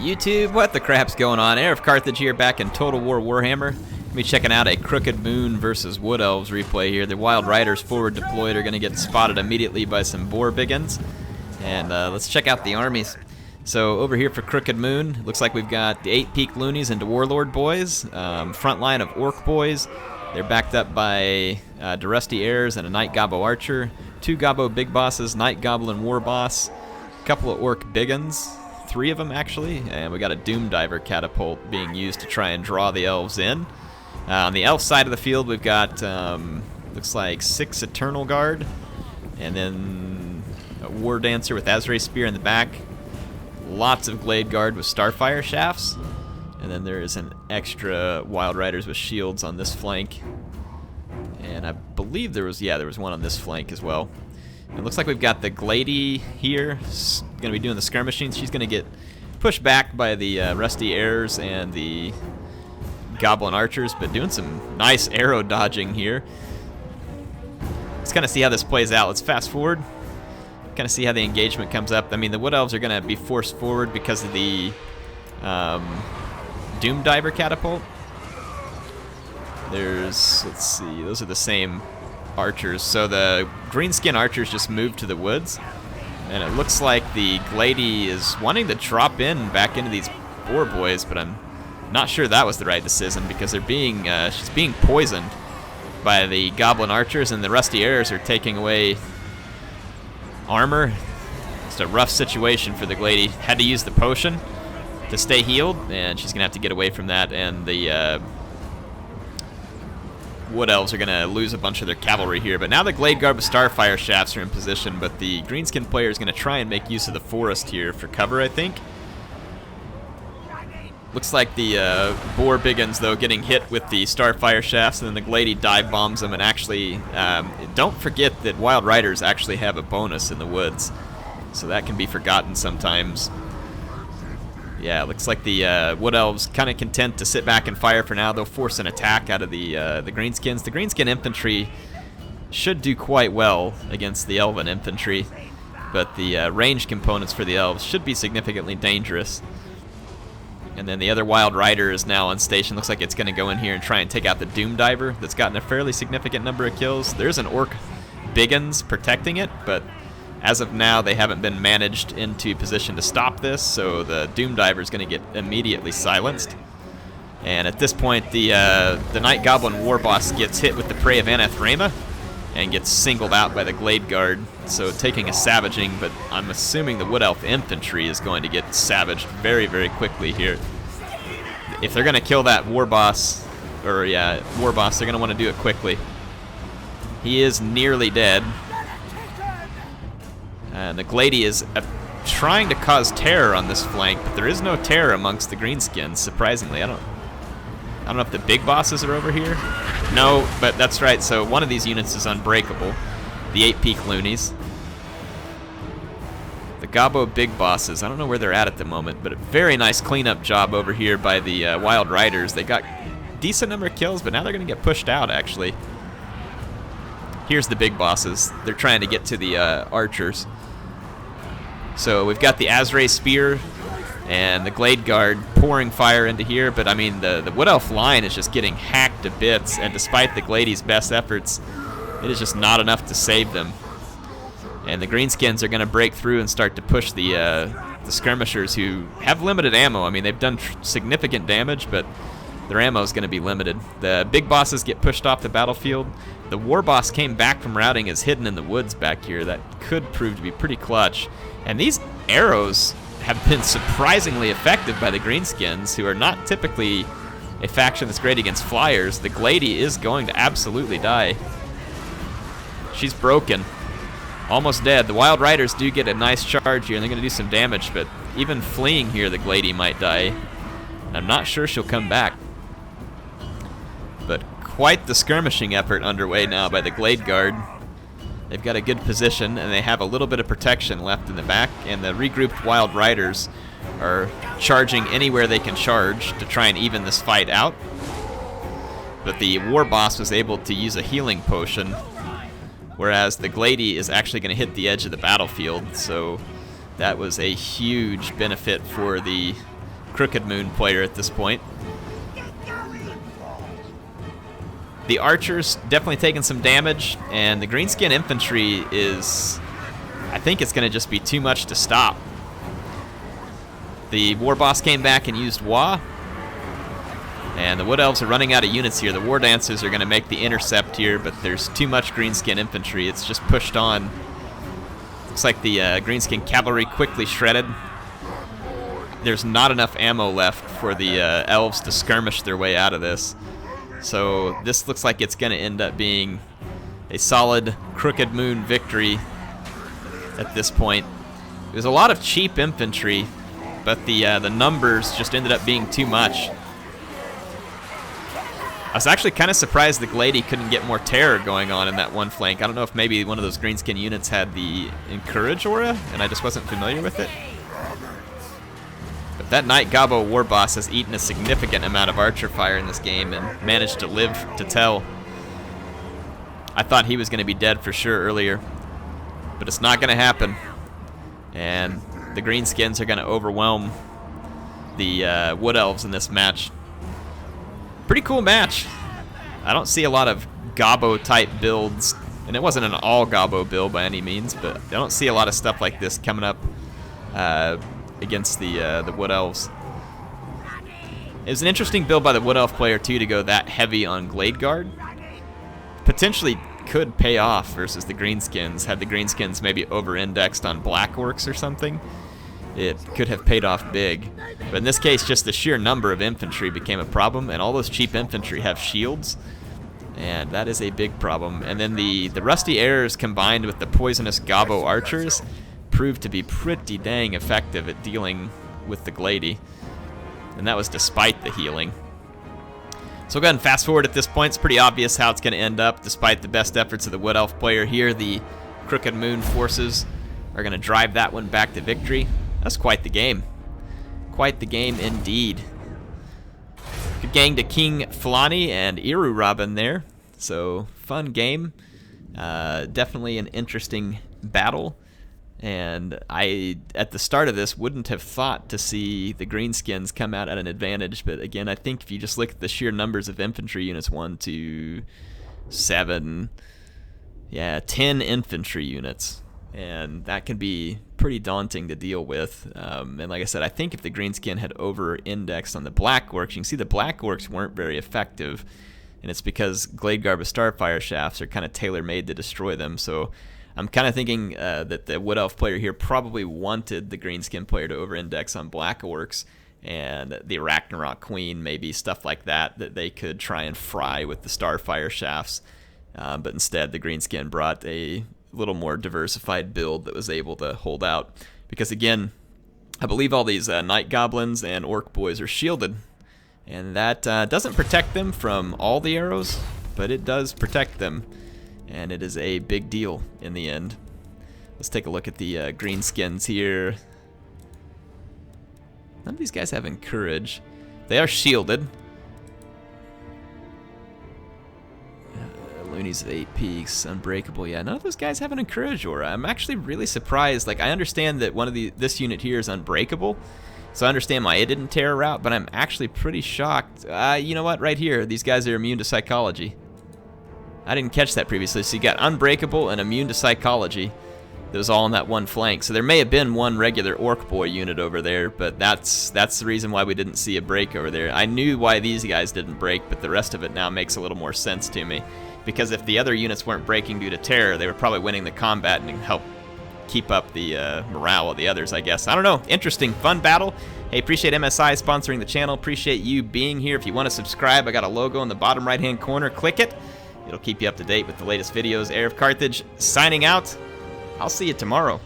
YouTube, what the crap's going on? HeirofCarthage here, back in Total War Warhammer. Be checking out a Crooked Moon versus Wood Elves replay here. The Wild Riders forward deployed are going to get spotted immediately by some boar biggins. And let's check out the armies. So over here for Crooked Moon, looks like we've got the 8 Peak Loonies into Warlord boys, front line of Orc boys. They're backed up by Durusty Heirs and a Night Gobbo Archer, 2 Gobbo Big Bosses, Night Goblin War Boss, a couple of Orc Biggins, 3 of them actually, and we got a Doom Diver catapult being used to try and draw the Elves in. On the Elf side of the field, we've got, looks like 6 Eternal Guard, and then a War Dancer with Azrae Spear in the back, lots of Glade Guard with Starfire Shafts, and then there is an extra Wild Riders with shields on this flank. And I believe there was one on this flank as well. It looks like we've got the Glady here, going to be doing the skirmishing. She's going to get pushed back by the Rusty Heirs and the Goblin Archers, but doing some nice arrow dodging here. Let's kind of see how this plays out. Let's fast forward, kind of see how the engagement comes up. I mean, the Wood Elves are going to be forced forward because of the Doom Diver catapult. Let's see, those are the same archers. So the greenskin archers just moved to the woods, and it looks like the Glady is wanting to drop in back into these boar boys, but I'm not sure that was the right decision because they're being she's being poisoned by the Goblin Archers, and the Rusty Heirs are taking away armor. It's a rough situation for the Glady. Had to use the potion to stay healed, and she's gonna have to get away from that, and the Wood Elves are going to lose a bunch of their cavalry here. But now the Glade Guard with Starfire Shafts are in position, but the Greenskin player is going to try and make use of the forest here for cover, I think. Looks like the Boar Biggins, though, getting hit with the Starfire Shafts, and then the Glady dive bombs them, and actually, don't forget that Wild Riders actually have a bonus in the woods, so that can be forgotten sometimes. Yeah, looks like the Wood Elves kind of content to sit back and fire for now. They'll force an attack out of the Greenskins. The Greenskin infantry should do quite well against the Elven infantry, but the range components for the Elves should be significantly dangerous. And then the other Wild Rider is now on station. Looks like it's going to go in here and try and take out the Doom Diver that's gotten a fairly significant number of kills. There's an Orc Biggins protecting it, but as of now, they haven't been managed into position to stop this, so the Doom Diver is going to get immediately silenced. And at this point, the Night Goblin War Boss gets hit with the Prey of Anathrema and gets singled out by the Glade Guard, so taking a savaging, but I'm assuming the Wood Elf infantry is going to get savaged very, very quickly here. If they're going to kill that War Boss, they're going to want to do it quickly. He is nearly dead. And the Glady is trying to cause terror on this flank, but there is no terror amongst the Greenskins, surprisingly. I don't know if the big bosses are over here. No, but that's right, so one of these units is unbreakable. The 8 Peak Loonies. The Gobbo Big Bosses, I don't know where they're at the moment, but a very nice cleanup job over here by the Wild Riders. They got a decent number of kills, but now they're going to get pushed out, actually. Here's the big bosses. They're trying to get to the archers. So we've got the Azrae Spear and the Glade Guard pouring fire into here, but I mean the Wood Elf line is just getting hacked to bits, and despite the Glady's best efforts, it is just not enough to save them. And the Greenskins are going to break through and start to push the skirmishers, who have limited ammo. I mean, they've done significant damage, but their ammo is going to be limited. The big bosses get pushed off the battlefield. The War Boss came back from routing, is hidden in the woods back here. That could prove to be pretty clutch. And these arrows have been surprisingly effective by the Greenskins, who are not typically a faction that's great against flyers. The Glady is going to absolutely die. She's broken. Almost dead. The Wild Riders do get a nice charge here, and they're going to do some damage, but even fleeing here, the Glady might die. I'm not sure she'll come back. But quite the skirmishing effort underway now by the Glade Guard. They've got a good position, and they have a little bit of protection left in the back, and the regrouped Wild Riders are charging anywhere they can charge to try and even this fight out. But the War Boss was able to use a healing potion, whereas the Glady is actually going to hit the edge of the battlefield, so that was a huge benefit for the Crooked Moon player at this point. The archers definitely taking some damage, and the greenskin infantry is, I think it's going to just be too much to stop. The war boss came back and used Waaagh, and the wood elves are running out of units here. The war dancers are going to make the intercept here, but there's too much greenskin infantry. It's just pushed on. Looks like the greenskin cavalry quickly shredded. There's not enough ammo left for the elves to skirmish their way out of this. So this looks like it's going to end up being a solid Crooked Moon victory at this point. There's a lot of cheap infantry, but the numbers just ended up being too much. I was actually kind of surprised the Glady couldn't get more terror going on in that one flank. I don't know if maybe one of those greenskin units had the Encourage aura, and I just wasn't familiar with it. But that Knight Gobbo war boss has eaten a significant amount of archer fire in this game and managed to live to tell. I thought he was going to be dead for sure earlier, but it's not going to happen. And the greenskins are going to overwhelm the wood elves in this match. Pretty cool match. I don't see a lot of Gobbo type builds, and it wasn't an all Gobbo build by any means, but I don't see a lot of stuff like this coming up against the wood elves. It was an interesting build by the wood elf player too to go that heavy on Glade Guard. Potentially could pay off versus the greenskins. Had the greenskins maybe over-indexed on black orcs or something, it could have paid off big. But in this case, just the sheer number of infantry became a problem, and all those cheap infantry have shields, and that is a big problem. And then the rusty arrows combined with the poisonous Gobbo archers proved to be pretty dang effective at dealing with the Glady, and that was despite the healing. So we'll go ahead and fast forward at this point. It's pretty obvious how it's going to end up. Despite the best efforts of the wood elf player here, the Crooked Moon forces are going to drive that one back to victory. That's quite the game. Quite the game indeed. Good gang to King Flani and Iru Robin there. So fun game. Definitely an interesting battle. And I, at the start of this, wouldn't have thought to see the greenskins come out at an advantage. But again, I think if you just look at the sheer numbers of infantry units, 1, 2, 7, 10 infantry units. And that can be pretty daunting to deal with. And like I said, I think if the greenskin had over-indexed on the black orcs, you can see the black orcs weren't very effective. And it's because Glade Guard with Starfire Shafts are kind of tailor-made to destroy them. So I'm kind of thinking that the wood elf player here probably wanted the greenskin player to over-index on black orcs, and the Ragnarok Queen, maybe stuff like that they could try and fry with the Starfire Shafts. But instead, the greenskin brought a little more diversified build that was able to hold out. Because again, I believe all these Night Goblins and Orc Boys are shielded, and that doesn't protect them from all the arrows, but it does protect them. And it is a big deal in the end. Let's take a look at the greenskins here. None of these guys have Encourage. They are shielded. Loonies of 8 Peaks, Unbreakable. Yeah, none of those guys have an Encourage aura. I'm actually really surprised. Like, I understand that this unit here is Unbreakable, so I understand why it didn't tear a route, but I'm actually pretty shocked. You know what? Right here, these guys are immune to Psychology. I didn't catch that previously. So you got Unbreakable and Immune to Psychology. That was all on that one flank. So there may have been one regular Orc Boy unit over there, but that's the reason why we didn't see a break over there. I knew why these guys didn't break, but the rest of it now makes a little more sense to me. Because if the other units weren't breaking due to terror, they were probably winning the combat and help keep up the morale of the others, I guess. I don't know. Interesting, fun battle. Hey, appreciate MSI sponsoring the channel. Appreciate you being here. If you want to subscribe, I got a logo in the bottom right-hand corner. Click it. It'll keep you up to date with the latest videos. HeirofCarthage signing out. I'll see you tomorrow.